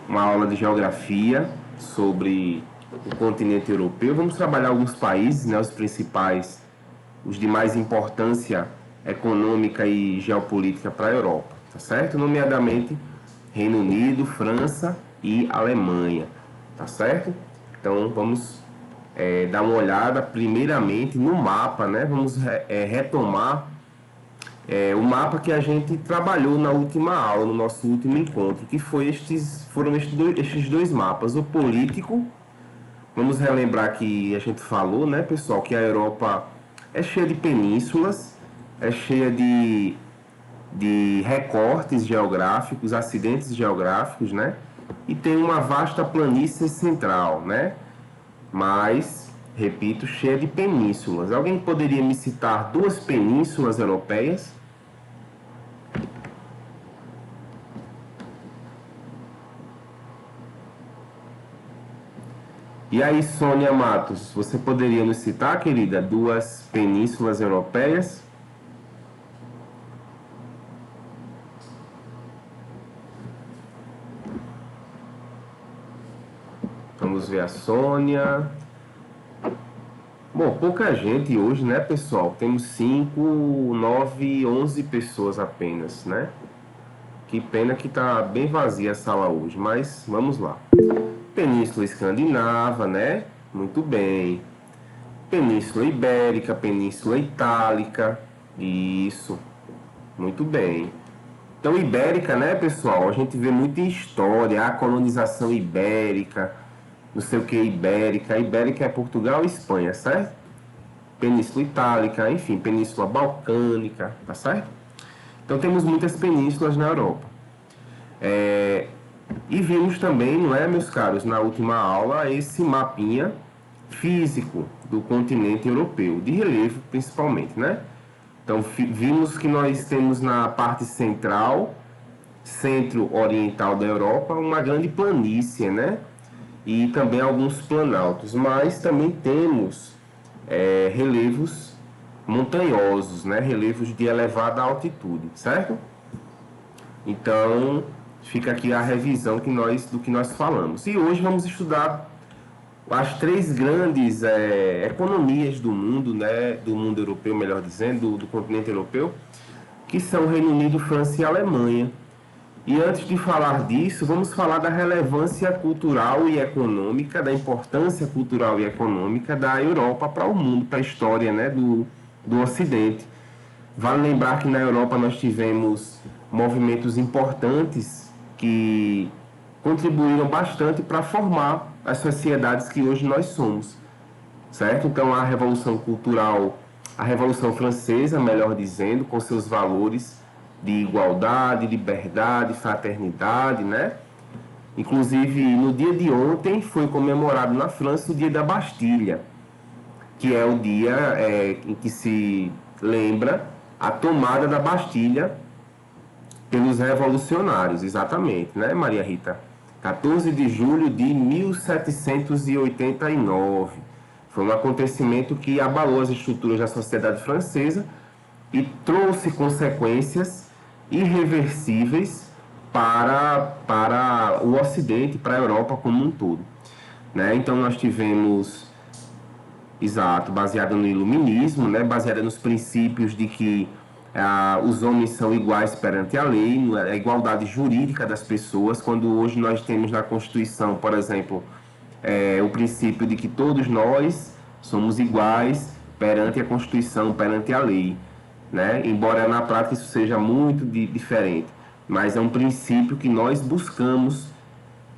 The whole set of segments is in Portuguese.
uma aula de geografia sobre o continente europeu. Vamos trabalhar alguns países, né, os principais, os de mais importância econômica e geopolítica para a Europa, tá certo? Nomeadamente Reino Unido, França e Alemanha, tá certo? Então vamos dar uma olhada primeiramente no mapa, né? Vamos retomar o mapa que a gente trabalhou na última aula, no nosso último encontro, que foram estes dois mapas, o político. Vamos relembrar que a gente falou, né, pessoal, que a Europa é cheia de penínsulas, é cheia de recortes geográficos, acidentes geográficos, né? E tem uma vasta planície central, né? Mas, repito, cheia de penínsulas. Alguém poderia me citar duas penínsulas europeias? E aí, Sônia Matos, você poderia nos citar, querida, duas penínsulas europeias? Vamos ver a Sônia. Bom, pouca gente hoje, né, pessoal? Temos 5, 9, 11 pessoas apenas, né? Que pena que tá bem vazia a sala hoje, mas vamos lá. Península Escandinava, né? Muito bem. Península Ibérica, Península Itálica. Isso, muito bem. Então, Ibérica, né, pessoal? A gente vê muito em história, a colonização ibérica, não sei o que ibérica. Ibérica é Portugal e Espanha, certo? Península Itálica, enfim, Península Balcânica, tá certo? Então, temos muitas penínsulas na Europa. E vimos também, não é, meus caros, na última aula, esse mapinha físico do continente europeu, de relevo principalmente, né? Então, vimos que nós temos na parte central, centro-oriental da Europa, uma grande planície, né? E também alguns planaltos, mas também temos relevos montanhosos, né? Relevos de elevada altitude, certo? Então, fica aqui a revisão do que nós falamos. E hoje vamos estudar as três grandes economias do mundo, né, do mundo europeu, melhor dizendo, do continente europeu, que são o Reino Unido, França e Alemanha. E antes de falar disso, vamos falar da relevância cultural e econômica, da importância cultural e econômica da Europa para o mundo, para a história, né, do Ocidente. Vale lembrar que na Europa nós tivemos movimentos importantes que contribuíram bastante para formar as sociedades que hoje nós somos, certo? Então a Revolução Cultural, a Revolução Francesa, melhor dizendo, com seus valores de igualdade, liberdade, fraternidade, né? Inclusive, no dia de ontem foi comemorado na França o Dia da Bastilha, que é o dia em que se lembra a tomada da Bastilha pelos revolucionários, exatamente, né, Maria Rita? 14 de julho de 1789. Foi um acontecimento que abalou as estruturas da sociedade francesa e trouxe consequências irreversíveis para o Ocidente, para a Europa como um todo. Né? Então nós tivemos, exato, baseada no iluminismo, né? Baseada nos princípios de que os homens são iguais perante a lei, a igualdade jurídica das pessoas, quando hoje nós temos na Constituição, por exemplo, o princípio de que todos nós somos iguais perante a Constituição, perante a lei, né? Embora na prática isso seja muito diferente, mas é um princípio que nós buscamos,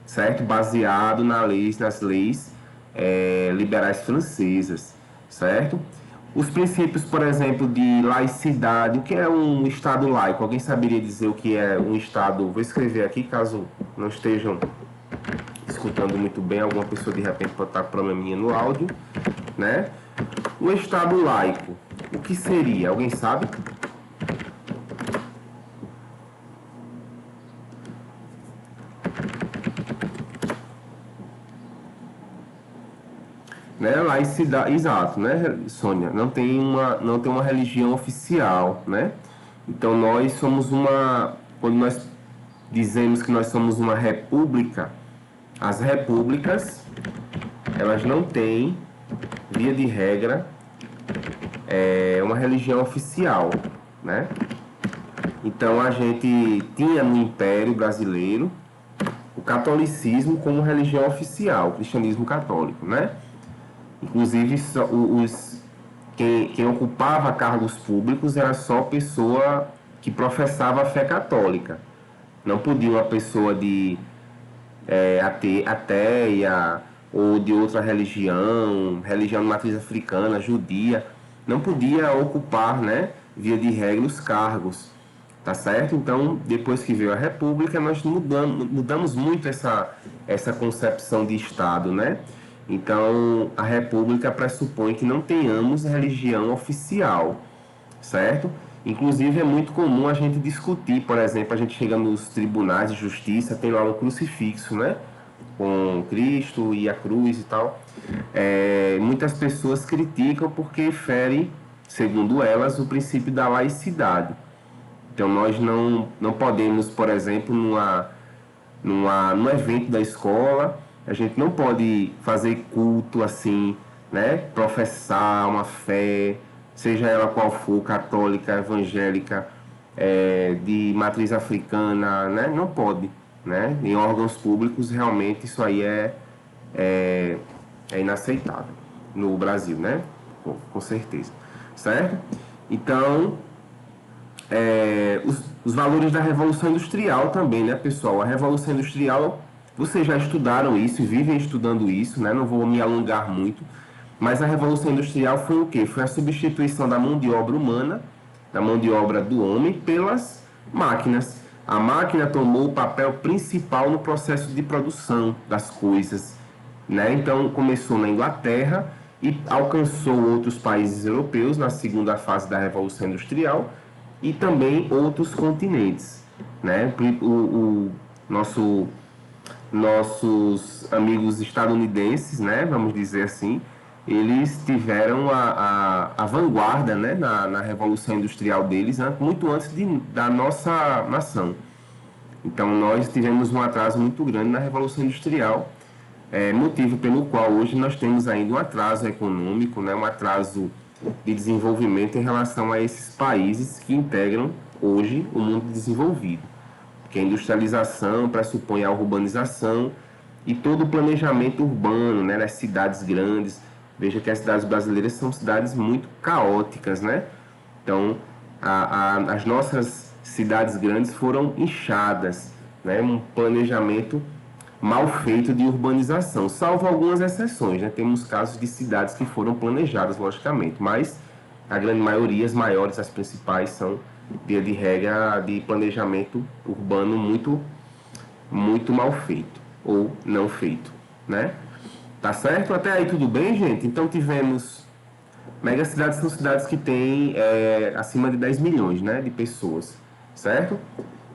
certo? Baseado nas leis liberais francesas, certo? Os princípios, por exemplo, de laicidade, o que é um Estado laico? Alguém saberia dizer o que é um Estado? Vou escrever aqui, caso não estejam escutando muito bem, alguma pessoa de repente pode estar com probleminha no áudio, né? O Estado laico, o que seria? Alguém sabe? Né? Laicidade, exato, né, Sônia? Não tem uma religião oficial, né? Então nós somos quando nós dizemos que nós somos uma república, as repúblicas, elas não têm, via de regra, uma religião oficial, né? Então a gente tinha no Império Brasileiro o catolicismo como religião oficial, o cristianismo católico, né? Inclusive quem ocupava cargos públicos era só pessoa que professava a fé católica. Não podia uma pessoa de ateia ou de outra religião, religião de matriz africana, judia, não podia ocupar, né, via de regra, os cargos, tá certo? Então, depois que veio a República, nós mudamos muito essa concepção de Estado, né? Então, a República pressupõe que não tenhamos religião oficial, certo? Inclusive, é muito comum a gente discutir, por exemplo, a gente chega nos tribunais de justiça, tem lá um crucifixo, né? Com Cristo e a cruz e tal. Muitas pessoas criticam porque fere, segundo elas, o princípio da laicidade. Então, nós não podemos, por exemplo, num evento da escola, a gente não pode fazer culto assim, né? Professar uma fé, seja ela qual for, católica, evangélica, de matriz africana, né? Não pode, né? Em órgãos públicos, realmente, isso aí é inaceitável no Brasil, né? Com certeza, certo? Então, os valores da Revolução Industrial também, né, pessoal? A Revolução Industrial, vocês já estudaram isso e vivem estudando isso, né? Não vou me alongar muito, mas a Revolução Industrial foi o quê? Foi a substituição da mão de obra humana, da mão de obra do homem, pelas máquinas. A máquina tomou o papel principal no processo de produção das coisas, né? Então, começou na Inglaterra e alcançou outros países europeus na segunda fase da Revolução Industrial e também outros continentes, né? Nossos amigos estadunidenses, né? Vamos dizer assim, eles tiveram a vanguarda, né? Na Revolução Industrial deles, né? Muito antes da nossa nação. Então, nós tivemos um atraso muito grande na Revolução Industrial, motivo pelo qual hoje nós temos ainda um atraso econômico, né? Um atraso de desenvolvimento em relação a esses países que integram hoje o mundo desenvolvido. Porque a industrialização pressupõe a urbanização e todo o planejamento urbano, né, nas cidades grandes. Veja que as cidades brasileiras são cidades muito caóticas, né? Então, as nossas cidades grandes foram inchadas, né? Um planejamento mal feito de urbanização, salvo algumas exceções, né? Temos casos de cidades que foram planejadas, logicamente, mas a grande maioria, as maiores, as principais, são, via de regra, de planejamento urbano muito mal feito, ou não feito, né? Tá certo? Até aí tudo bem, gente? Então tivemos... Megacidades são cidades que têm acima de 10 milhões, né, de pessoas, certo?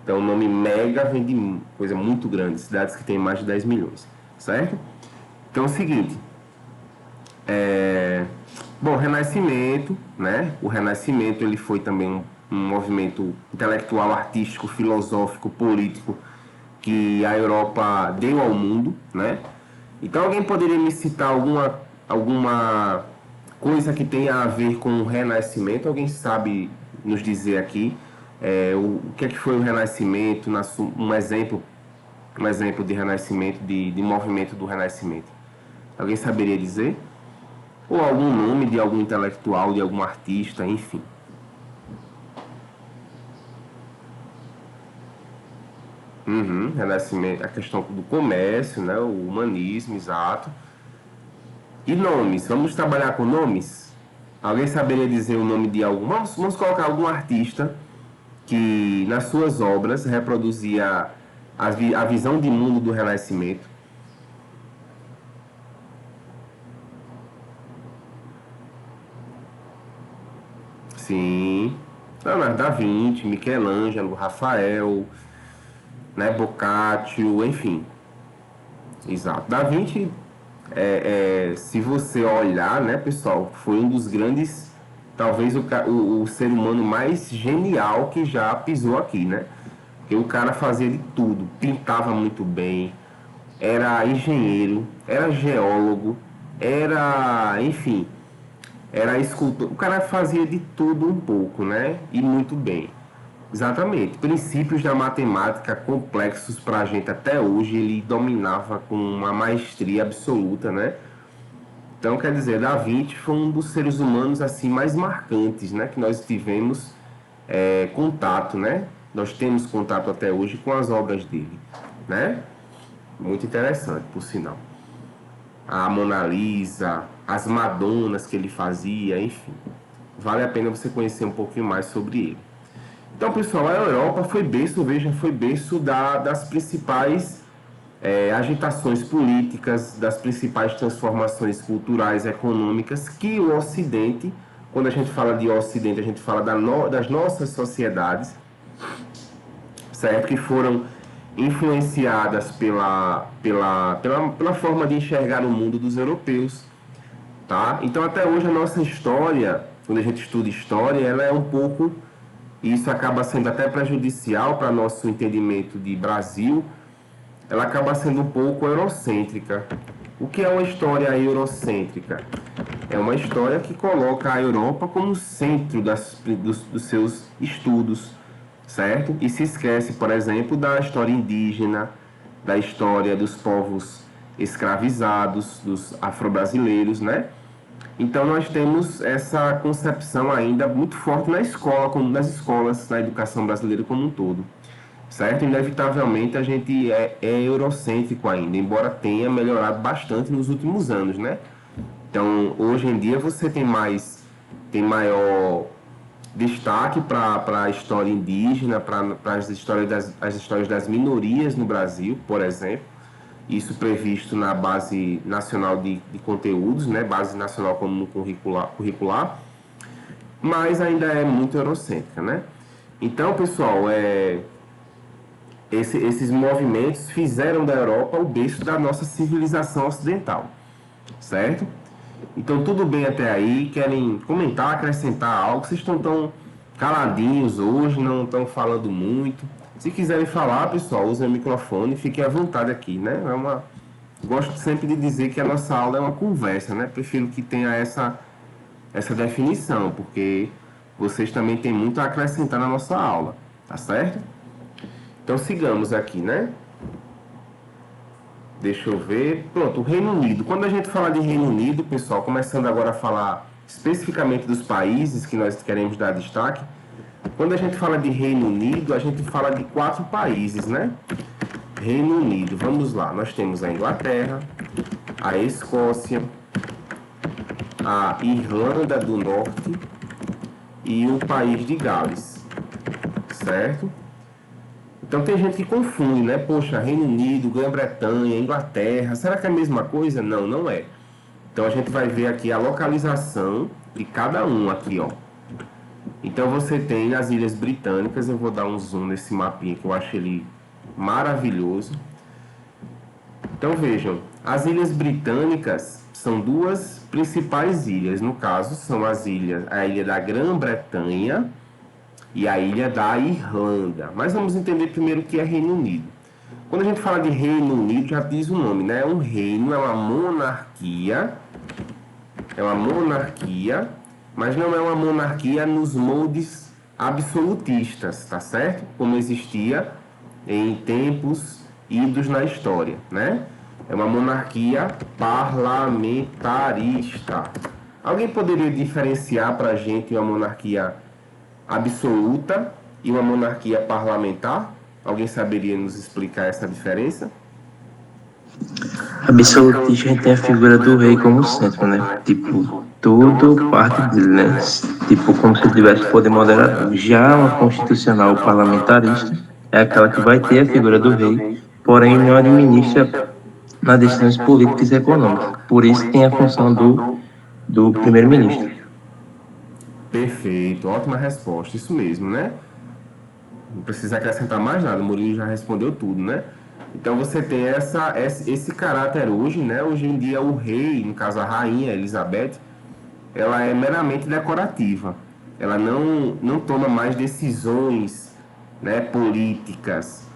Então, o nome mega vem de coisa muito grande, cidades que têm mais de 10 milhões, certo? Então, é o seguinte, bom, Renascimento, né? O Renascimento, ele foi também um movimento intelectual, artístico, filosófico, político, que a Europa deu ao mundo, né? Então, alguém poderia me citar alguma coisa que tenha a ver com o Renascimento? Alguém sabe nos dizer aqui o que é que foi o Renascimento, um exemplo de Renascimento, de movimento do Renascimento? Alguém saberia dizer? Ou algum nome de algum intelectual, de algum artista, enfim. Renascimento, a questão do comércio, né, o humanismo, exato. E nomes, vamos trabalhar com nomes? Alguém saberia dizer o nome de algum? Vamos colocar algum artista que nas suas obras reproduzia a visão de mundo do Renascimento. Sim, Leonardo da Vinci, Michelangelo, Rafael, né, Boccaccio, enfim. Exato. Da Vinci, se você olhar, né, pessoal, foi um dos grandes, talvez o ser humano mais genial que já pisou aqui, né? Porque o cara fazia de tudo, pintava muito bem, era engenheiro, era geólogo, era, enfim, era escultor. O cara fazia de tudo um pouco, né? E muito bem. Exatamente. Princípios da matemática complexos para a gente até hoje, ele dominava com uma maestria absoluta, né? Então, quer dizer, Da Vinci foi um dos seres humanos assim mais marcantes, né? Que nós tivemos contato, né? Nós temos contato até hoje com as obras dele, né? Muito interessante, por sinal. A Mona Lisa, as Madonas que ele fazia, enfim. Vale a pena você conhecer um pouquinho mais sobre ele. Então, pessoal, a Europa foi berço, veja, foi berço das principais agitações políticas, das principais transformações culturais, econômicas que o Ocidente, quando a gente fala de Ocidente, a gente fala das nossas sociedades, certo? Que foram influenciadas pela forma de enxergar o mundo dos europeus, tá? Então, até hoje, a nossa história, quando a gente estuda história, ela é um pouco, e isso acaba sendo até prejudicial para nosso entendimento de Brasil, ela acaba sendo um pouco eurocêntrica. O que é uma história eurocêntrica? É uma história que coloca a Europa como centro dos seus estudos, certo? E se esquece, por exemplo, da história indígena, da história dos povos escravizados, dos afro-brasileiros, né? Então nós temos essa concepção ainda muito forte na escola, como nas escolas, na educação brasileira como um todo, certo? Inevitavelmente a gente é eurocêntrico ainda, embora tenha melhorado bastante nos últimos anos, né? Então hoje em dia você tem maior destaque para a história indígena, para as histórias das minorias no Brasil, por exemplo. Isso previsto na Base Nacional de Conteúdos, né? Base Nacional Comum Curricular, mas ainda é muito eurocêntrica, né? Então, pessoal, esses movimentos fizeram da Europa o berço da nossa civilização ocidental, certo? Então, tudo bem até aí? Querem comentar, acrescentar algo? Vocês estão tão caladinhos hoje, não estão falando muito. Se quiserem falar, pessoal, usem o microfone, fiquem à vontade aqui, né? Gosto sempre de dizer que a nossa aula é uma conversa, né? Prefiro que tenha essa definição, porque vocês também têm muito a acrescentar na nossa aula, tá certo? Então, sigamos aqui, né? Deixa eu ver. Pronto, o Reino Unido. Quando a gente fala de Reino Unido, pessoal, começando agora a falar especificamente dos países que nós queremos dar destaque, quando a gente fala de Reino Unido, a gente fala de 4 países, né? Reino Unido, vamos lá. Nós temos a Inglaterra, a Escócia, a Irlanda do Norte e o país de Gales, certo? Então tem gente que confunde, né? Poxa, Reino Unido, Grã-Bretanha, Inglaterra, será que é a mesma coisa? Não, não é. Então a gente vai ver aqui a localização de cada um aqui, ó. Então você tem as Ilhas Britânicas, eu vou dar um zoom nesse mapinha que eu acho ele maravilhoso. Então vejam, as Ilhas Britânicas são duas principais ilhas, no caso são a ilha da Grã-Bretanha e a ilha da Irlanda. Mas vamos entender primeiro o que é Reino Unido. Quando a gente fala de Reino Unido, já diz o nome, né? É um reino, é uma monarquia, mas não é uma monarquia nos moldes absolutistas, tá certo? Como existia em tempos idos na história, né? É uma monarquia parlamentarista. Alguém poderia diferenciar para a gente uma monarquia absoluta e uma monarquia parlamentar? Alguém saberia nos explicar essa diferença? Absolutista, a gente tem a figura do rei como centro, né? Tipo, tudo parte dele, né? Tipo, como se ele tivesse poder moderador. Já uma constitucional parlamentarista é aquela que vai ter a figura do rei, porém não administra nas decisões políticas e econômicas. Por isso tem a função do primeiro-ministro. Perfeito, ótima resposta, isso mesmo, né? Não precisa acrescentar mais nada, o Murilo já respondeu tudo, né? Então você tem esse caráter hoje, né? Hoje em dia o rei, no caso a rainha Elizabeth, ela é meramente decorativa. Ela não toma mais decisões né, políticas.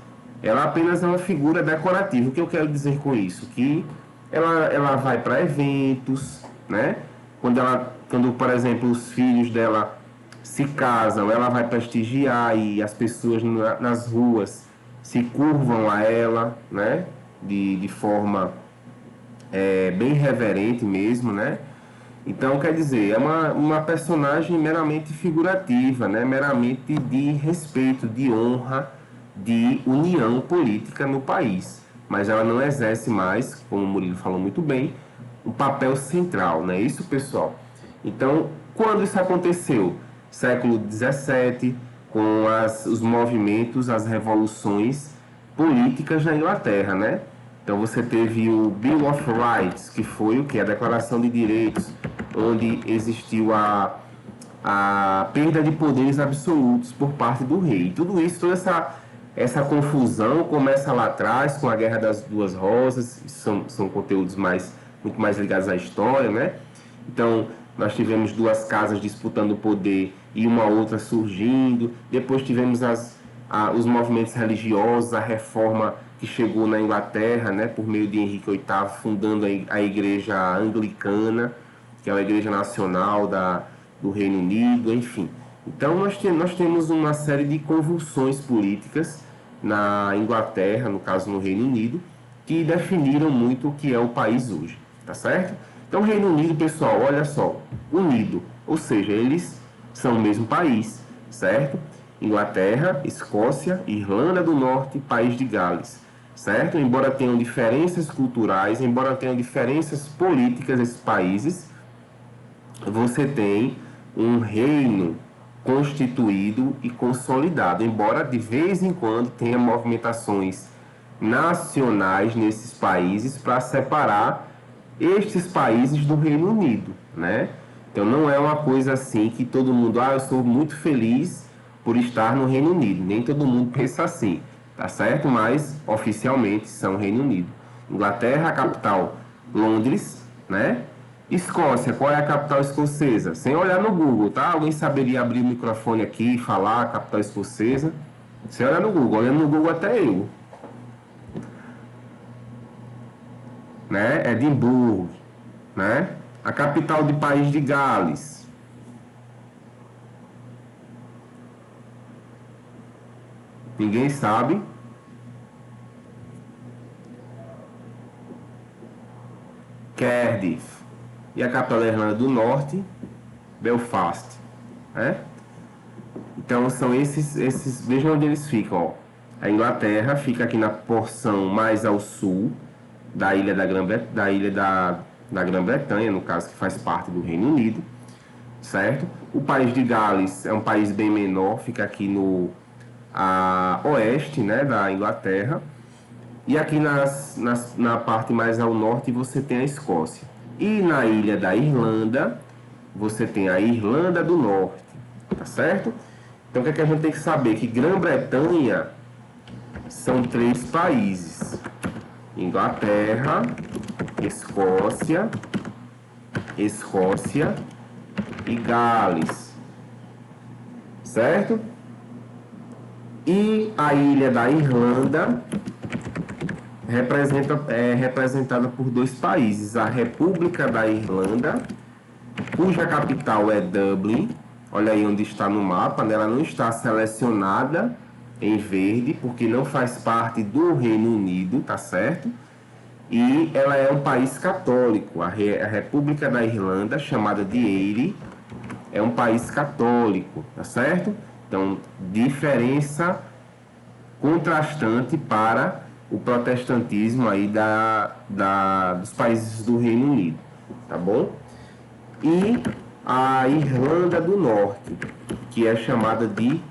Ela apenas é uma figura decorativa. O que eu quero dizer com isso? Que ela vai para eventos, né? Quando, por exemplo, os filhos dela se casam, ela vai prestigiar e as pessoas nas ruas se curvam a ela, né? De forma bem reverente mesmo, né? Então, quer dizer, é uma personagem meramente figurativa, né? Meramente de respeito, de honra, de união política no país. Mas ela não exerce mais, como o Murilo falou muito bem, um papel central, não é isso, pessoal? Então, quando isso aconteceu? Século XVII, com os movimentos, as revoluções políticas na Inglaterra, né? Então você teve o Bill of Rights, que foi o que? A Declaração de Direitos, onde existiu a perda de poderes absolutos por parte do rei. E tudo isso, toda essa confusão começa lá atrás com a Guerra das Duas Rosas, são conteúdos muito mais ligados à história, né? Então, nós tivemos duas casas disputando o poder e uma outra surgindo. Depois tivemos os movimentos religiosos, a reforma que chegou na Inglaterra, né, por meio de Henrique VIII, fundando a Igreja Anglicana, que é a Igreja Nacional do Reino Unido, enfim. Então, nós temos uma série de convulsões políticas na Inglaterra, no caso no Reino Unido, que definiram muito o que é o país hoje, tá certo? Então, o Reino Unido, pessoal, olha só, unido, ou seja, eles são o mesmo país, certo? Inglaterra, Escócia, Irlanda do Norte, País de Gales, certo? Embora tenham diferenças culturais, embora tenham diferenças políticas esses países, você tem um reino constituído e consolidado, embora de vez em quando tenha movimentações nacionais nesses países para separar estes países do Reino Unido, né? Então não é uma coisa assim que todo mundo, eu sou muito feliz por estar no Reino Unido. Nem todo mundo pensa assim, tá certo? Mas oficialmente são Reino Unido. Inglaterra, a capital, Londres, né? Escócia, qual é a capital escocesa? Sem olhar no Google, tá? Alguém saberia abrir o microfone aqui e falar a capital escocesa? Sem olhar no Google, olhando no Google até eu. Né? Edimburgo, né? A capital do País de Gales. Ninguém sabe. Cardiff. E a capital da Irlanda do Norte, Belfast, né? Então são esses, vejam onde eles ficam, ó. A Inglaterra fica aqui na porção mais ao sul da ilha da Grã-Bretanha, no caso, que faz parte do Reino Unido, certo? O país de Gales é um país bem menor, fica aqui no oeste, né, da Inglaterra. E aqui na parte mais ao norte você tem a Escócia. E na ilha da Irlanda, você tem a Irlanda do Norte, tá certo? Então o que é que a gente tem que saber? Que Grã-Bretanha são 3 países. Inglaterra, Escócia e Gales, certo? E a ilha da Irlanda é representada por 2 países, a República da Irlanda, cuja capital é Dublin, olha aí onde está no mapa, né? Ela não está selecionada em verde, porque não faz parte do Reino Unido, tá certo? E ela é um país católico, a República da Irlanda, chamada de Eire, é um país católico, tá certo? Então, diferença contrastante para o protestantismo aí dos países do Reino Unido, tá bom? E a Irlanda do Norte, que é chamada de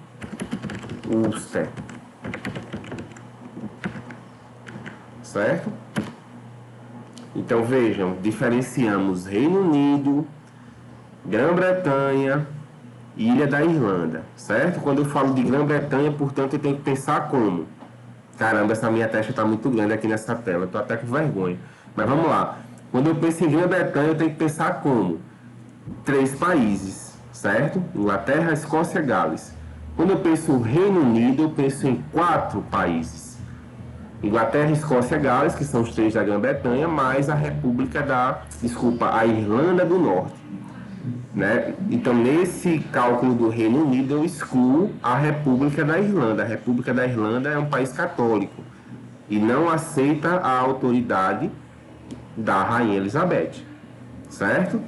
Ulster, certo? Então vejam, diferenciamos Reino Unido, Grã-Bretanha e Ilha da Irlanda, certo? Quando eu falo de Grã-Bretanha, portanto, eu tenho que pensar como? Caramba, essa minha testa está muito grande aqui nessa tela, eu tô até com vergonha. Mas vamos lá. Quando eu penso em Grã-Bretanha, eu tenho que pensar como? 3 países, certo? Inglaterra, Escócia e Gales. Quando eu penso Reino Unido, eu penso em 4 países: Inglaterra, Escócia, Gales, que são os 3 da Grã-Bretanha, mais a Irlanda do Norte, né? Então, nesse cálculo do Reino Unido, eu excluo a República da Irlanda. A República da Irlanda é um país católico e não aceita a autoridade da Rainha Elizabeth, certo?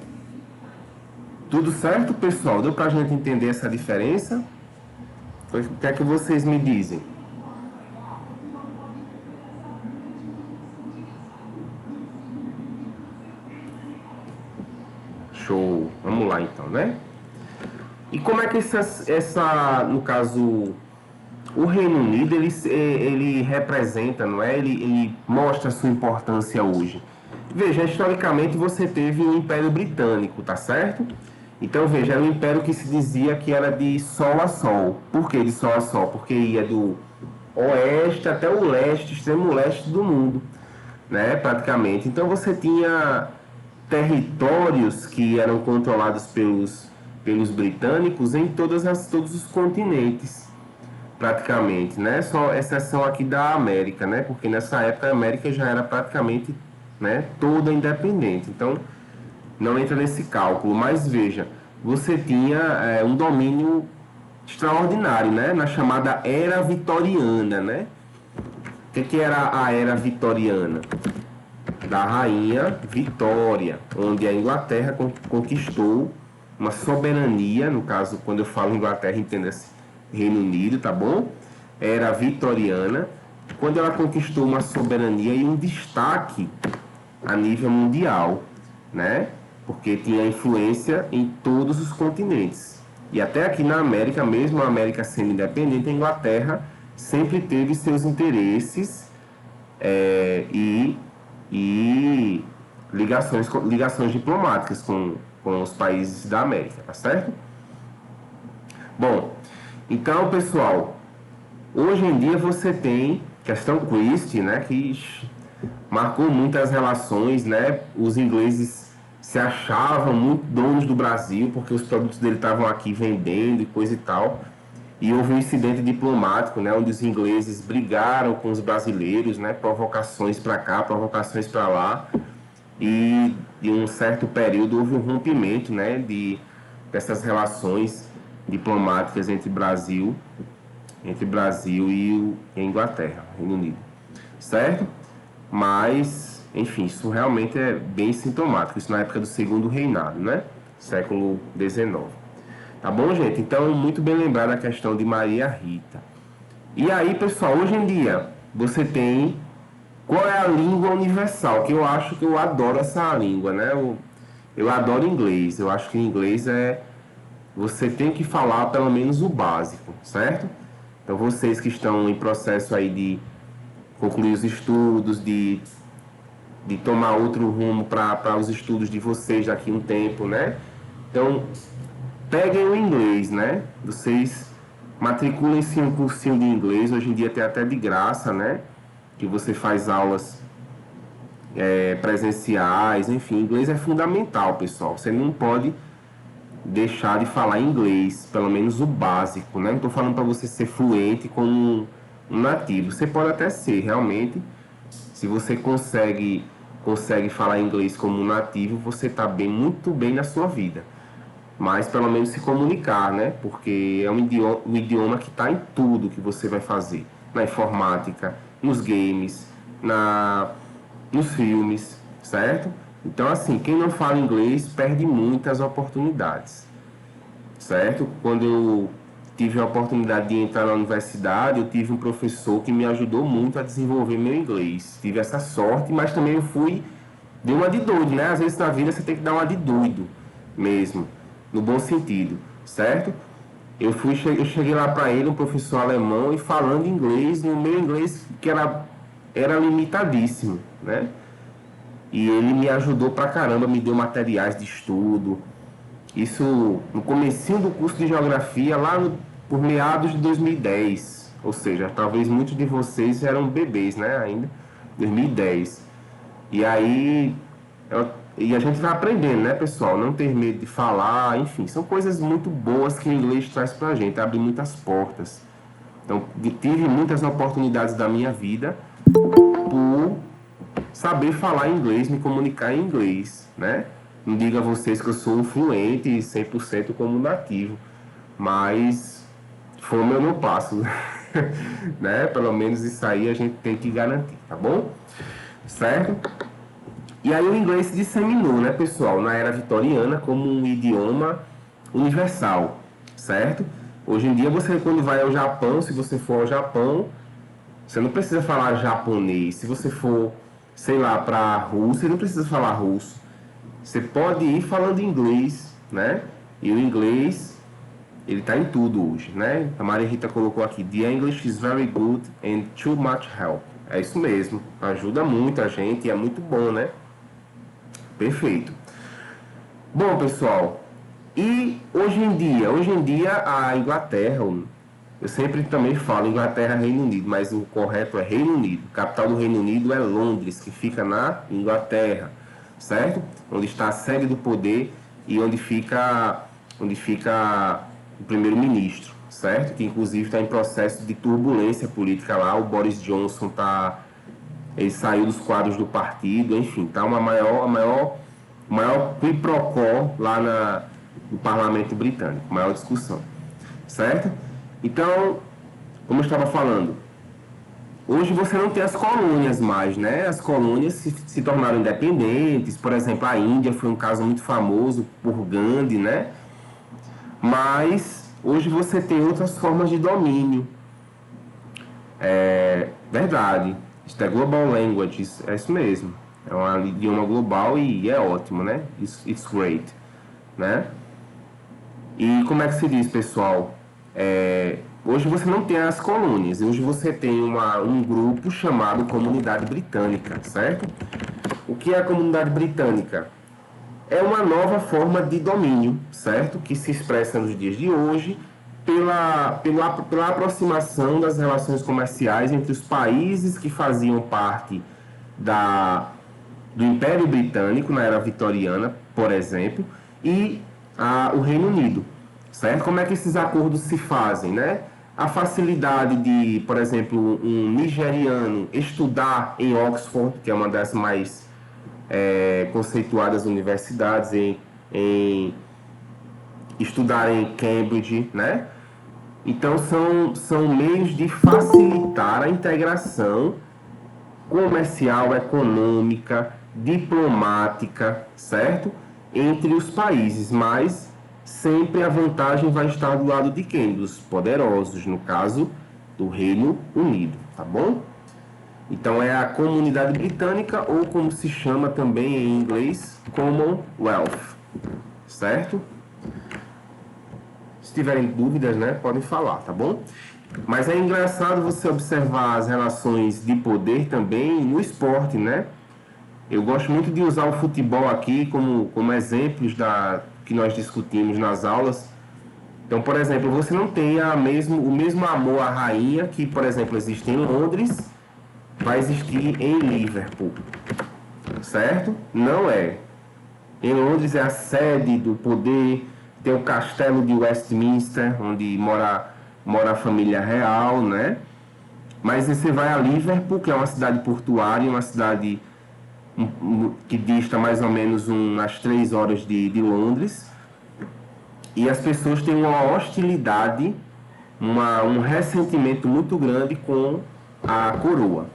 Tudo certo, pessoal? Deu pra gente entender essa diferença? O que é que vocês me dizem? Show. Vamos lá então, né? E como é que no caso, o Reino Unido, ele representa, não é? Ele mostra a sua importância hoje. Veja, historicamente você teve o Império Britânico, tá certo? Então, veja, era um império que se dizia que era de sol a sol. Por que de sol a sol? Porque ia do oeste até o leste, extremo leste do mundo, né? Praticamente. Então, você tinha territórios que eram controlados pelos britânicos em todos os continentes, praticamente, né? Só exceção aqui da América, né? Porque nessa época a América já era praticamente, né, toda independente. Então, não entra nesse cálculo, mas veja, você tinha um domínio extraordinário, né? Na chamada Era Vitoriana, né? O que era a Era Vitoriana? Da Rainha Vitória, onde a Inglaterra conquistou uma soberania, no caso, quando eu falo Inglaterra, entenda-se Reino Unido, tá bom? Era vitoriana, quando ela conquistou uma soberania e um destaque a nível mundial, né? Porque tinha influência em todos os continentes. E até aqui na América, mesmo a América sendo independente, a Inglaterra sempre teve seus interesses e ligações diplomáticas com os países da América, tá certo? Bom, então, pessoal, hoje em dia você tem questão Christie, né, que marcou muitas relações, né? Os ingleses se achavam muito donos do Brasil porque os produtos dele estavam aqui vendendo e coisa e tal. E houve um incidente diplomático, né, onde os ingleses brigaram com os brasileiros, né, provocações para cá, provocações para lá. E em um certo período houve um rompimento, né, dessas relações diplomáticas entre Brasil e a Inglaterra, Reino Unido, certo? Mas, enfim, isso realmente é bem sintomático, isso na época do Segundo Reinado, né? Século XIX. Tá bom, gente? Então, muito bem lembrado a questão de Maria Rita. E aí, pessoal, hoje em dia, você tem... Qual é a língua universal? Que eu acho que eu adoro essa língua, né? Eu adoro inglês. Eu acho que inglês você tem que falar pelo menos o básico, certo? Então, vocês que estão em processo aí de concluir os estudos, de tomar outro rumo para os estudos de vocês daqui a um tempo, né? Então, peguem o inglês, né? Vocês matriculem-se em um cursinho de inglês. Hoje em dia tem até de graça, né? Que você faz aulas presenciais, enfim. Inglês é fundamental, pessoal. Você não pode deixar de falar inglês, pelo menos o básico, né? Não estou falando para você ser fluente como um nativo. Você pode até ser, realmente. Se você consegue falar inglês como um nativo, você está muito bem na sua vida. Mas pelo menos se comunicar, né? Porque é um idioma que está em tudo que você vai fazer. Na informática, nos games, nos filmes, certo? Então, assim, quem não fala inglês perde muitas oportunidades, certo? Quando eu tive a oportunidade de entrar na universidade, eu tive um professor que me ajudou muito a desenvolver meu inglês. Tive essa sorte, mas também dei uma de doido, né? Às vezes na vida você tem que dar uma de doido mesmo, no bom sentido, certo? Eu cheguei lá para ele, um professor alemão, e falando inglês, no meu inglês que era limitadíssimo, né? E ele me ajudou pra caramba, me deu materiais de estudo. Isso no comecinho do curso de geografia, por meados de 2010. Ou seja, talvez muitos de vocês eram bebês, né? Ainda, 2010. E aí, E a gente vai aprendendo, né, pessoal? Não ter medo de falar, enfim, são coisas muito boas que o inglês traz pra gente, abre muitas portas. Então, tive muitas oportunidades da minha vida por saber falar inglês, me comunicar em inglês, né? Não digo a vocês que eu sou um fluente 100% como nativo, mas fome eu não passo, né? Pelo menos isso aí a gente tem que garantir, tá bom? Certo? E aí o inglês se disseminou, né, pessoal, na era vitoriana como um idioma universal, certo? Hoje em dia você quando vai ao Japão, se você for ao Japão, você não precisa falar japonês. Se você for, sei lá, para a Rússia, você não precisa falar russo. Você pode ir falando inglês, né? E o inglês, ele tá em tudo hoje, né? A Maria Rita colocou aqui: The English is very good and too much help. É isso mesmo. Ajuda muito a gente e é muito bom, né? Perfeito. Bom, pessoal, e hoje em dia a Inglaterra, eu sempre também falo Inglaterra, Reino Unido, mas o correto é Reino Unido. A capital do Reino Unido é Londres, que fica na Inglaterra, certo? Onde está a sede do poder e onde fica o primeiro-ministro, certo? Que inclusive está em processo de turbulência política lá. O Boris Johnson ele saiu dos quadros do partido, enfim, tá uma maior quiprocó lá no parlamento britânico, maior discussão, certo? Então, como eu estava falando, hoje você não tem as colônias mais, né? As colônias se tornaram independentes, por exemplo, a Índia foi um caso muito famoso por Gandhi, né? Mas hoje você tem outras formas de domínio. É verdade, isso é global language, é isso mesmo. É um idioma global e é ótimo, né? It's great, né? E como é que se diz, pessoal? Hoje você não tem as colônias, hoje você tem um grupo chamado Comunidade Britânica, certo? O que é a Comunidade Britânica? É uma nova forma de domínio, certo? Que se expressa nos dias de hoje pela aproximação das relações comerciais entre os países que faziam parte do Império Britânico, na era vitoriana, por exemplo, e o Reino Unido, certo? Como é que esses acordos se fazem, né? A facilidade de, por exemplo, um nigeriano estudar em Oxford, que é uma das mais conceituadas universidades, em estudar em Cambridge, né? Então são meios de facilitar a integração comercial, econômica, diplomática, certo? Entre os países, mas sempre a vantagem vai estar do lado de quem? Dos poderosos, no caso do Reino Unido, tá bom? Então é a Comunidade Britânica, ou como se chama também em inglês, Commonwealth, certo? Se tiverem dúvidas, né, podem falar, tá bom? Mas é engraçado você observar as relações de poder também no esporte, né? Eu gosto muito de usar o futebol aqui como exemplos que nós discutimos nas aulas. Então, por exemplo, você não tem o mesmo amor à rainha que, por exemplo, existe em Londres, vai existir em Liverpool, certo? Não é. Em Londres é a sede do poder, tem o castelo de Westminster, onde mora a família real, né? Mas você vai a Liverpool, que é uma cidade portuária, uma cidade que dista mais ou menos umas 3 horas de Londres, e as pessoas têm uma hostilidade, um ressentimento muito grande com a coroa,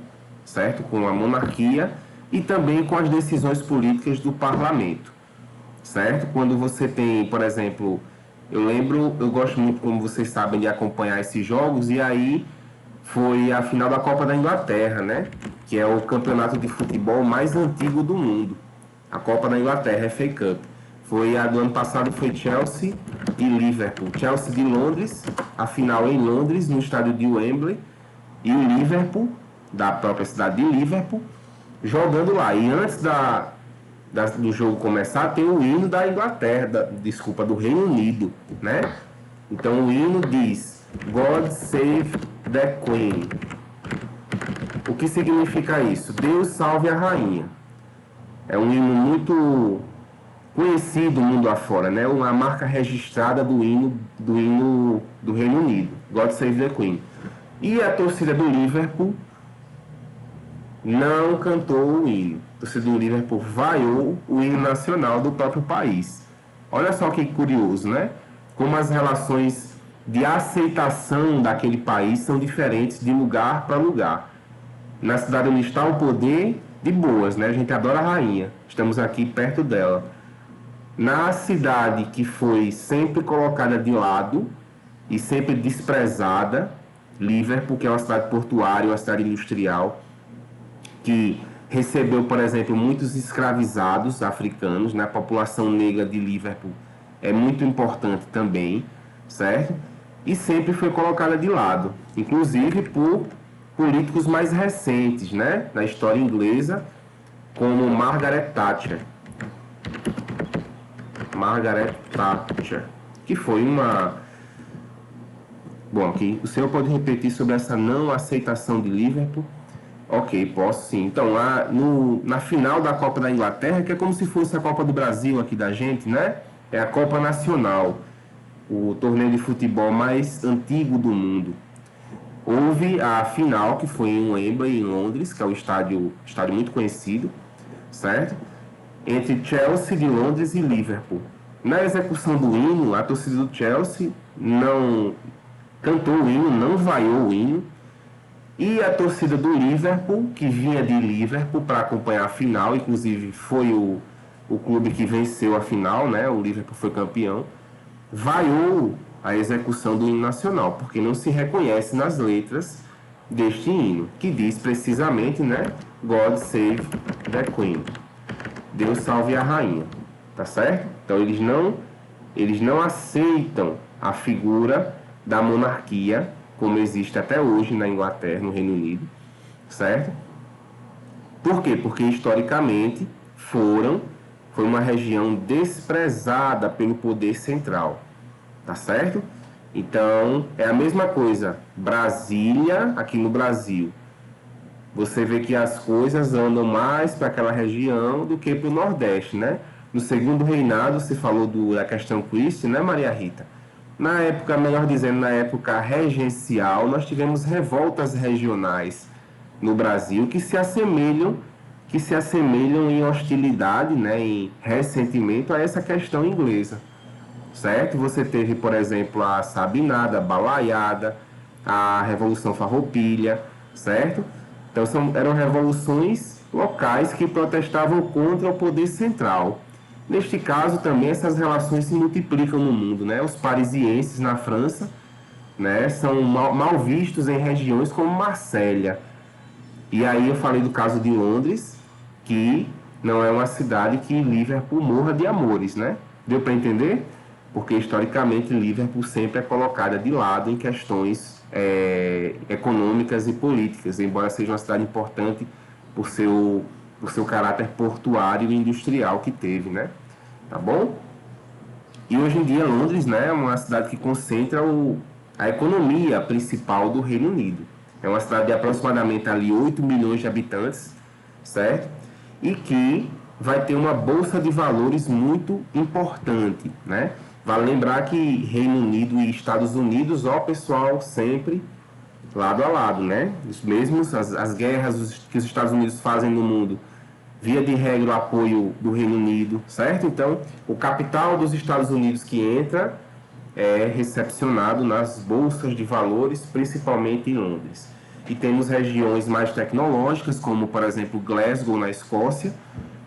certo? Com a monarquia e também com as decisões políticas do parlamento, certo? Quando você tem, por exemplo, eu gosto muito, como vocês sabem, de acompanhar esses jogos, e aí foi a final da Copa da Inglaterra, né? Que é o campeonato de futebol mais antigo do mundo. A Copa da Inglaterra, FA Cup. A do ano passado foi Chelsea e Liverpool. Chelsea de Londres, a final em Londres, no estádio de Wembley, e o Liverpool, da própria cidade de Liverpool, jogando lá. E antes do jogo começar, tem o hino da Inglaterra, do Reino Unido, né? Então o hino diz: God save the Queen. O que significa isso? Deus salve a rainha. É um hino muito conhecido mundo afora, né? Uma marca registrada do hino do Reino Unido, God Save the Queen. E a torcida do Liverpool não cantou o hino. A torcida do Liverpool vaiou o hino nacional do próprio país. Olha só que curioso, né? Como as relações de aceitação daquele país são diferentes de lugar para lugar. Na cidade onde está o poder, de boas, né? A gente adora a rainha. Estamos aqui perto dela. Na cidade que foi sempre colocada de lado e sempre desprezada, Liverpool, que é uma cidade portuária, uma cidade industrial, que recebeu, por exemplo, muitos escravizados africanos, né? A população negra de Liverpool é muito importante também, certo? E sempre foi colocada de lado, inclusive por políticos mais recentes, né? Na história inglesa, como Margaret Thatcher. Margaret Thatcher, que foi uma... Bom, aqui o senhor pode repetir sobre essa não aceitação de Liverpool? Ok, posso sim. Então, lá na final da Copa da Inglaterra, que é como se fosse a Copa do Brasil aqui da gente, né? É a Copa Nacional, o torneio de futebol mais antigo do mundo. Houve a final, que foi em Wembley, em Londres, que é um estádio muito conhecido, certo? Entre Chelsea de Londres e Liverpool. Na execução do hino, a torcida do Chelsea não cantou o hino, não vaiou o hino, e a torcida do Liverpool, que vinha de Liverpool para acompanhar a final, inclusive foi o clube que venceu a final, né? O Liverpool foi campeão, vaiou a execução do hino nacional, porque não se reconhece nas letras deste hino, que diz precisamente, né? God Save the Queen. Deus salve a rainha, tá certo? Então eles não aceitam a figura da monarquia como existe até hoje na Inglaterra, no Reino Unido, certo? Por quê? Porque historicamente foi uma região desprezada pelo poder central, tá certo? Então é a mesma coisa, Brasília aqui no Brasil. Você vê que as coisas andam mais para aquela região do que para o Nordeste, né? No segundo reinado, você falou da questão Christie, né, Maria Rita? Na época, melhor dizendo, na época regencial, nós tivemos revoltas regionais no Brasil que se assemelham em hostilidade, né, em ressentimento a essa questão inglesa, certo? Você teve, por exemplo, a Sabinada, a Balaiada, a Revolução Farroupilha, certo? Então eram revoluções locais que protestavam contra o poder central. Neste caso também essas relações se multiplicam no mundo, né? Os parisienses na França, né, são mal vistos em regiões como Marsella. E aí eu falei do caso de Londres, que não é uma cidade que Liverpool morra de amores, né? Deu para entender? Porque historicamente Liverpool sempre é colocada de lado em questões econômicas e políticas, embora seja uma cidade importante por seu caráter portuário e industrial que teve, né? Tá bom? E hoje em dia Londres, né, é uma cidade que concentra a economia principal do Reino Unido. É uma cidade de aproximadamente ali 8 milhões de habitantes, certo? E que vai ter uma bolsa de valores muito importante, né? Vale lembrar que Reino Unido e Estados Unidos, ó, pessoal, sempre lado a lado, né? Os mesmos, as guerras que os Estados Unidos fazem no mundo, via de regra o apoio do Reino Unido, certo? Então, o capital dos Estados Unidos que entra é recepcionado nas bolsas de valores, principalmente em Londres. E temos regiões mais tecnológicas, como, por exemplo, Glasgow, na Escócia,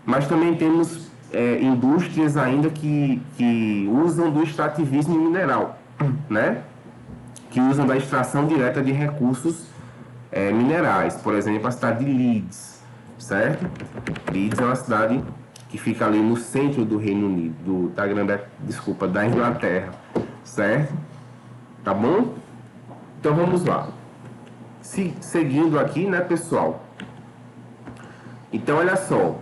mas também temos indústrias ainda que usam do extrativismo mineral, né? Que usam da extração direta de recursos minerais. Por exemplo, a cidade de Leeds, certo? Leeds é uma cidade que fica ali no centro do Reino Unido, da Inglaterra, certo? Tá bom? Então vamos lá. Seguindo aqui, né, pessoal? Então, olha só.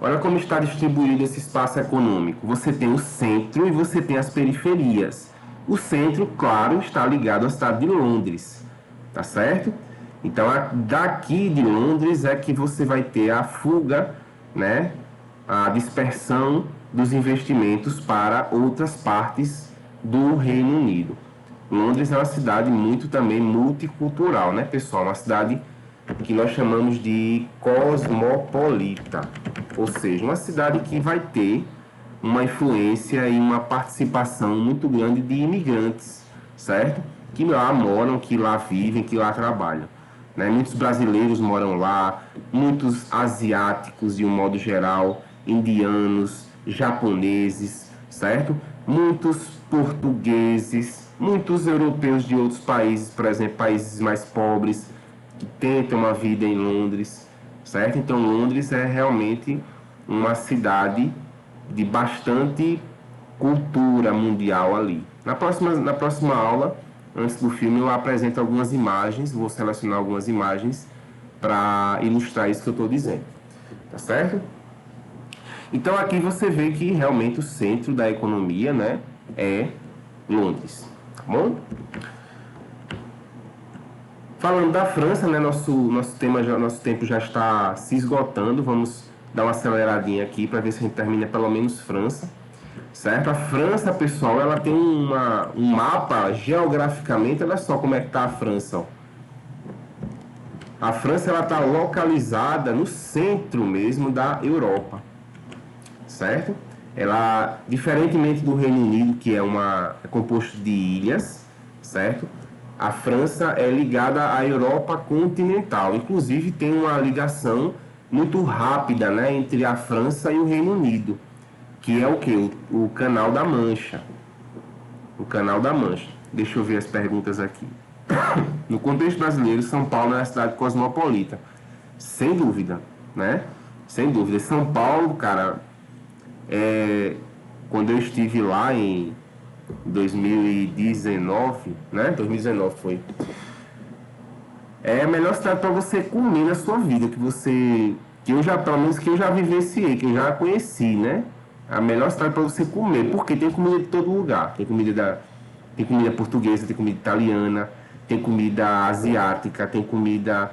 Olha como está distribuído esse espaço econômico. Você tem o centro e você tem as periferias. O centro, claro, está ligado à cidade de Londres, tá certo? Então, daqui de Londres é que você vai ter a fuga né, a dispersão dos investimentos para outras partes do Reino Unido. Londres é uma cidade muito também multicultural, né, pessoal? Uma cidade que nós chamamos de cosmopolita, ou seja, uma cidade que vai ter uma influência e uma participação muito grande de imigrantes, certo? Que lá moram, que lá vivem, que lá trabalham. Né? Muitos brasileiros moram lá, muitos asiáticos de um modo geral, indianos, japoneses, certo? Muitos portugueses, muitos europeus de outros países, por exemplo, países mais pobres, que tentam uma vida em Londres, certo? Então Londres é realmente uma cidade de bastante cultura mundial ali. Na próxima aula, antes do filme, eu apresento algumas imagens, vou selecionar algumas imagens para ilustrar isso que eu estou dizendo, tá certo? Então aqui você vê que realmente o centro da economia, né, é Londres, tá bom? Falando da França, né, nosso tempo já está se esgotando. Vamos dar uma aceleradinha aqui para ver se a gente termina pelo menos França, certo? A França, pessoal, ela tem um mapa geograficamente. Olha só como é que está a França. Ó. A França ela está localizada no centro mesmo da Europa, certo? Ela, diferentemente do Reino Unido, que é composto de ilhas, certo? A França é ligada à Europa continental. Inclusive tem uma ligação muito rápida, né, entre a França e o Reino Unido, que é o que? O Canal da Mancha. O Canal da Mancha. Deixa eu ver as perguntas aqui. No contexto brasileiro, São Paulo é uma cidade cosmopolita. Sem dúvida, né? Sem dúvida. São Paulo, cara, quando eu estive lá em 2019, né? 2019 foi. É a melhor cidade para você comer na sua vida, que eu já, pelo menos que eu já vivenciei, que eu já conheci, né? A melhor cidade para você comer, porque tem comida de todo lugar. Tem comida portuguesa, tem comida italiana, tem comida asiática, tem comida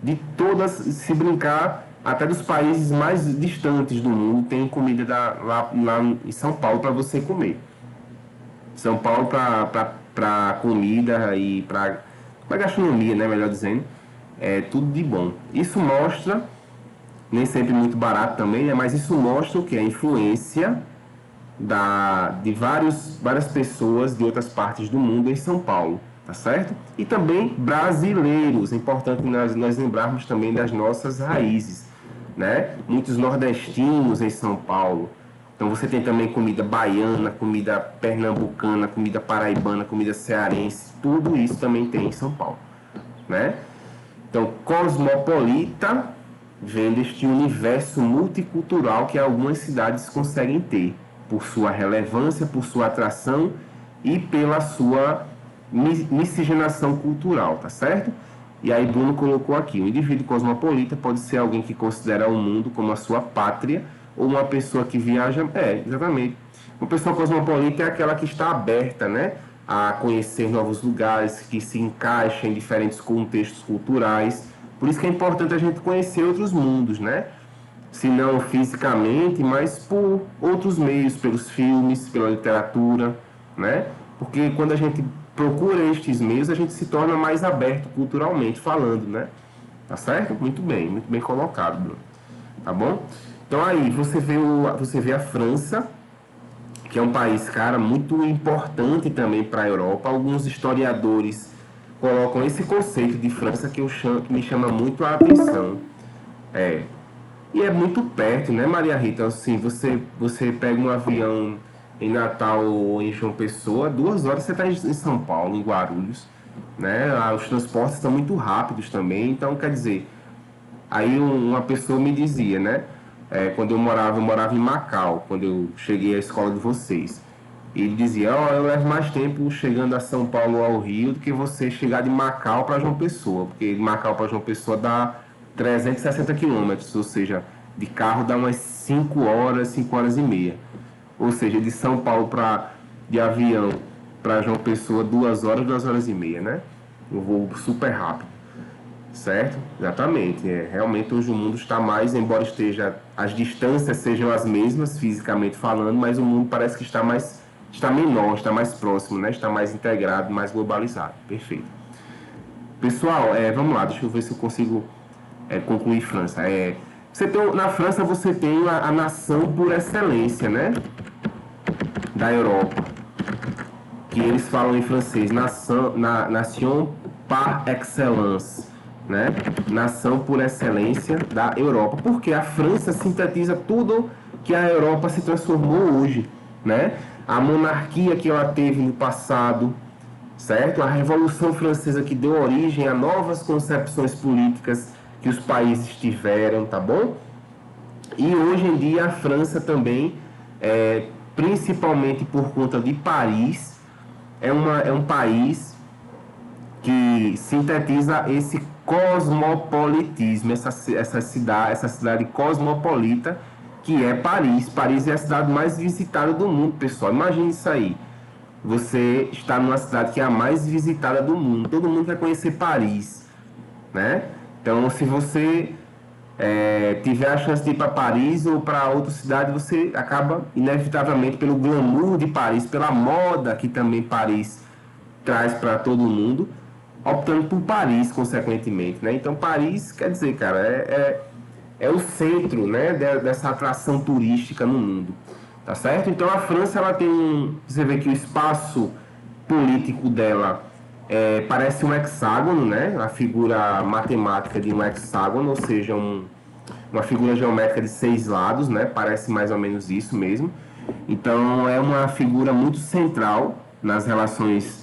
de todas, se brincar, até dos países mais distantes do mundo, tem comida lá em São Paulo para você comer. São Paulo para comida e para gastronomia, né, melhor dizendo, é tudo de bom. Isso mostra, nem sempre muito barato também, né, mas isso mostra o que? A influência de várias pessoas de outras partes do mundo em São Paulo, tá certo? E também brasileiros, é importante nós lembrarmos também das nossas raízes, né? Muitos nordestinos em São Paulo. Então você tem também comida baiana, comida pernambucana, comida paraibana, comida cearense, tudo isso também tem em São Paulo, né? Então, cosmopolita vem deste universo multicultural que algumas cidades conseguem ter, por sua relevância, por sua atração e pela sua miscigenação cultural, tá certo? E aí Bruno colocou aqui, o indivíduo cosmopolita pode ser alguém que considera o mundo como a sua pátria ou uma pessoa que viaja... exatamente. Uma pessoa cosmopolita é aquela que está aberta, né, a conhecer novos lugares, que se encaixa em diferentes contextos culturais. Por isso que é importante a gente conhecer outros mundos, né? Se não fisicamente, mas por outros meios, pelos filmes, pela literatura, né? Porque quando a gente procura estes meios, a gente se torna mais aberto culturalmente falando, né? Tá certo? Muito bem colocado, Bruno. Tá bom? Então aí, você vê a França, que é um país, cara, muito importante também para a Europa. Alguns historiadores colocam esse conceito de França que me chama muito a atenção. E é muito perto, né, Maria Rita? Assim, você pega um avião em Natal ou em João Pessoa, 2 horas você está em São Paulo, em Guarulhos, né? Os transportes estão muito rápidos também, então quer dizer, aí uma pessoa me dizia, né? Quando eu morava em Macau, quando eu cheguei à escola de vocês. E ele dizia, eu levo mais tempo chegando a São Paulo ou ao Rio do que você chegar de Macau para João Pessoa, porque de Macau para João Pessoa dá 360 quilômetros, ou seja, de carro dá umas 5 horas, 5 horas e meia. Ou seja, de São Paulo de avião para João Pessoa, 2 horas, 2 horas e meia, né? Um voo super rápido. certo? Exatamente. Realmente hoje o mundo está mais, embora as distâncias sejam as mesmas fisicamente falando, mas o mundo parece que está menor, está mais próximo, né? Está mais integrado, mais globalizado. Perfeito. Pessoal, vamos lá, deixa eu ver se eu consigo concluir França. Na França você tem a nação por excelência, né? Da Europa, que eles falam em francês, nation par excellence, né? Nação por excelência da Europa, porque a França sintetiza tudo que a Europa se transformou hoje, né? A monarquia que ela teve no passado, certo? A Revolução Francesa que deu origem a novas concepções políticas que os países tiveram, tá bom? E hoje em dia a França também, principalmente por conta de Paris, é um país que sintetiza esse cosmopolitismo, essa cidade cosmopolita que é Paris. Paris é a cidade mais visitada do mundo, pessoal. Imagine isso aí. Você está numa cidade que é a mais visitada do mundo. Todo mundo quer conhecer Paris, né? Então, se você tiver a chance de ir para Paris ou para outra cidade, você acaba, inevitavelmente, pelo glamour de Paris, pela moda que também Paris traz para todo mundo, optando por Paris, consequentemente, né? Então, Paris, quer dizer, cara, é o centro, né, dessa atração turística no mundo, tá certo? Então, a França, ela tem você vê que o espaço político dela parece um hexágono, né? A figura matemática de um hexágono, ou seja, uma figura geométrica de 6 lados, né? Parece mais ou menos isso mesmo. Então, é uma figura muito central nas relações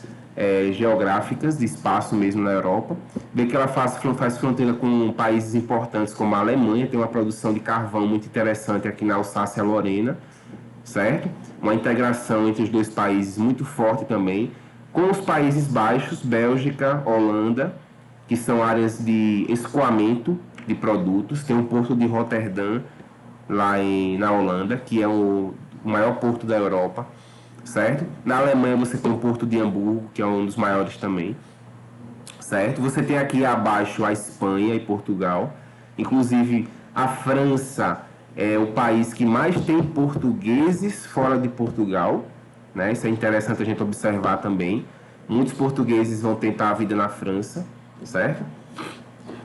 geográficas de espaço mesmo na Europa. Vê que ela faz fronteira com países importantes como a Alemanha, tem uma produção de carvão muito interessante aqui na Alsácia-Lorena, certo? Uma integração entre os dois países muito forte também, com os Países Baixos, Bélgica, Holanda, que são áreas de escoamento de produtos. Tem o porto de Roterdã, na Holanda, que é o maior porto da Europa, certo? Na Alemanha você tem o porto de Hamburgo, que é um dos maiores também, certo? Você tem aqui abaixo a Espanha e Portugal. Inclusive, a França é o país que mais tem portugueses fora de Portugal, né? Isso é interessante a gente observar também. Muitos portugueses vão tentar a vida na França, certo?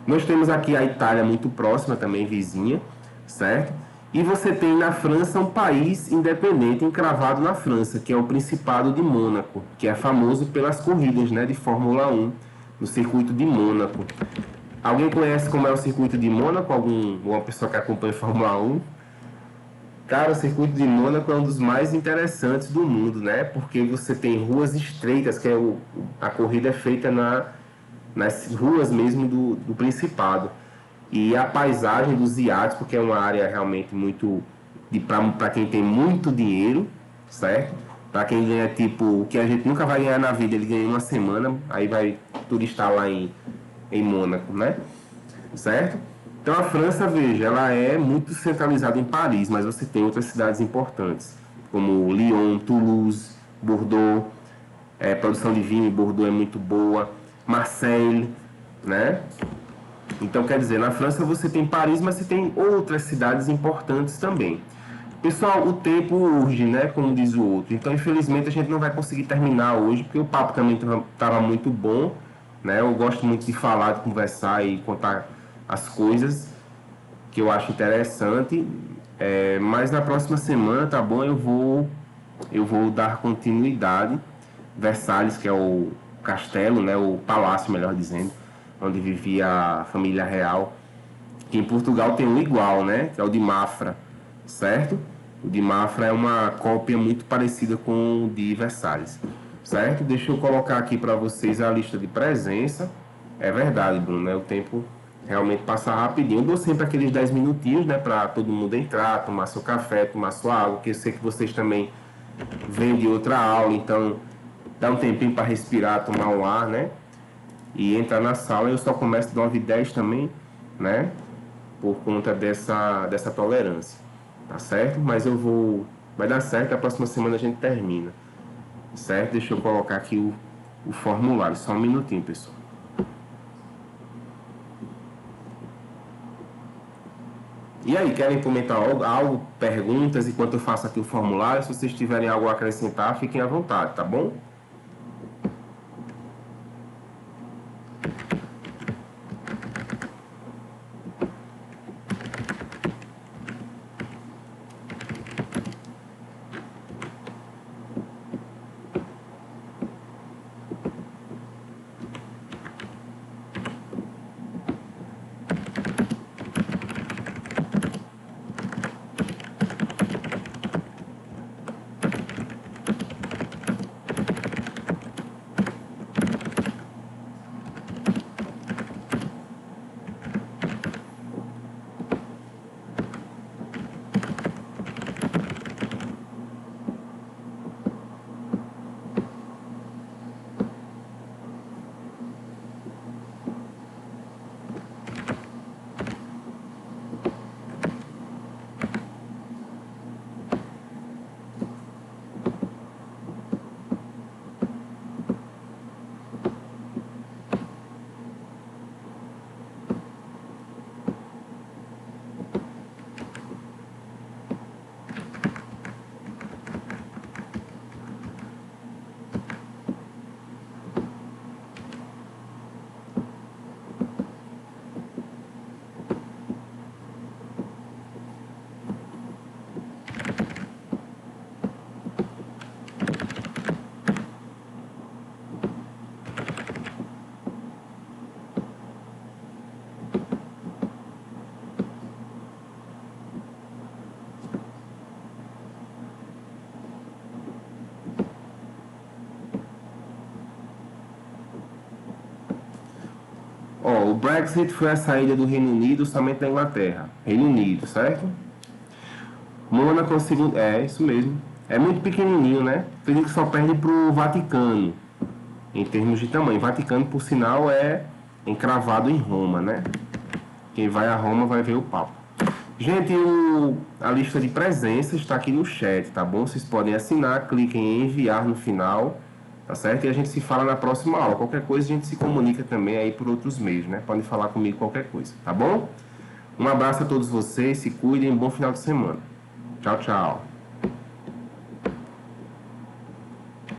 Nós temos aqui a Itália muito próxima também, vizinha, certo? E você tem na França um país independente encravado na França, que é o Principado de Mônaco, que é famoso pelas corridas, né, de Fórmula 1, no circuito de Mônaco. Alguém conhece como é o circuito de Mônaco? Alguma pessoa que acompanha Fórmula 1? Cara, o circuito de Mônaco é um dos mais interessantes do mundo, né? Porque você tem ruas estreitas, que a corrida é feita nas ruas mesmo do Principado. E a paisagem dos iates, porque é uma área realmente muito para quem tem muito dinheiro, certo? Para quem ganha tipo o que a gente nunca vai ganhar na vida, ele ganha em uma semana, aí vai turistar lá em Mônaco, né? Certo? Então a França, veja, ela é muito centralizada em Paris, mas você tem outras cidades importantes, como Lyon, Toulouse, Bordeaux, produção de vinho em Bordeaux é muito boa, Marseille, né? Então, quer dizer, na França você tem Paris, mas você tem outras cidades importantes também. Pessoal, o tempo urge, né? Como diz o outro. Então, infelizmente, a gente não vai conseguir terminar hoje, porque o papo também estava muito bom, né? Eu gosto muito de falar, de conversar e contar as coisas que eu acho interessante. Mas na próxima semana, tá bom? Eu vou dar continuidade. Versalhes, que é o castelo, né? O palácio, melhor dizendo, onde vivia a família real, que em Portugal tem um igual, né? Que é o de Mafra, certo? O de Mafra é uma cópia muito parecida com o de Versalhes, certo? Deixa eu colocar aqui para vocês a lista de presença. É verdade, Bruno, né? O tempo realmente passa rapidinho. Eu dou sempre aqueles 10 minutinhos, né? Para todo mundo entrar, tomar seu café, tomar sua água, que eu sei que vocês também vêm de outra aula, então dá um tempinho para respirar, tomar um ar, né? E entrar na sala. Eu só começo de 9h10 também, né? Por conta dessa tolerância, tá certo? Mas vai dar certo, a próxima semana a gente termina, certo? Deixa eu colocar aqui o formulário, só um minutinho, pessoal. E aí, querem comentar algo, perguntas, enquanto eu faço aqui o formulário? Se vocês tiverem algo a acrescentar, fiquem à vontade, tá bom? Ó, o Brexit foi a saída do Reino Unido somente da Inglaterra. Reino Unido, certo? Mônaco, segundo. É, isso mesmo. É muito pequenininho, né? Tem que só perde pro Vaticano, em termos de tamanho. Vaticano, por sinal, é encravado em Roma, né? Quem vai a Roma vai ver o Papa. Gente, a lista de presença está aqui no chat, tá bom? Vocês podem assinar, cliquem em enviar no final, tá certo? E a gente se fala na próxima aula. Qualquer coisa a gente se comunica também aí por outros meios, né? Podem falar comigo qualquer coisa, tá bom? Um abraço a todos vocês, se cuidem, bom final de semana. Tchau, tchau.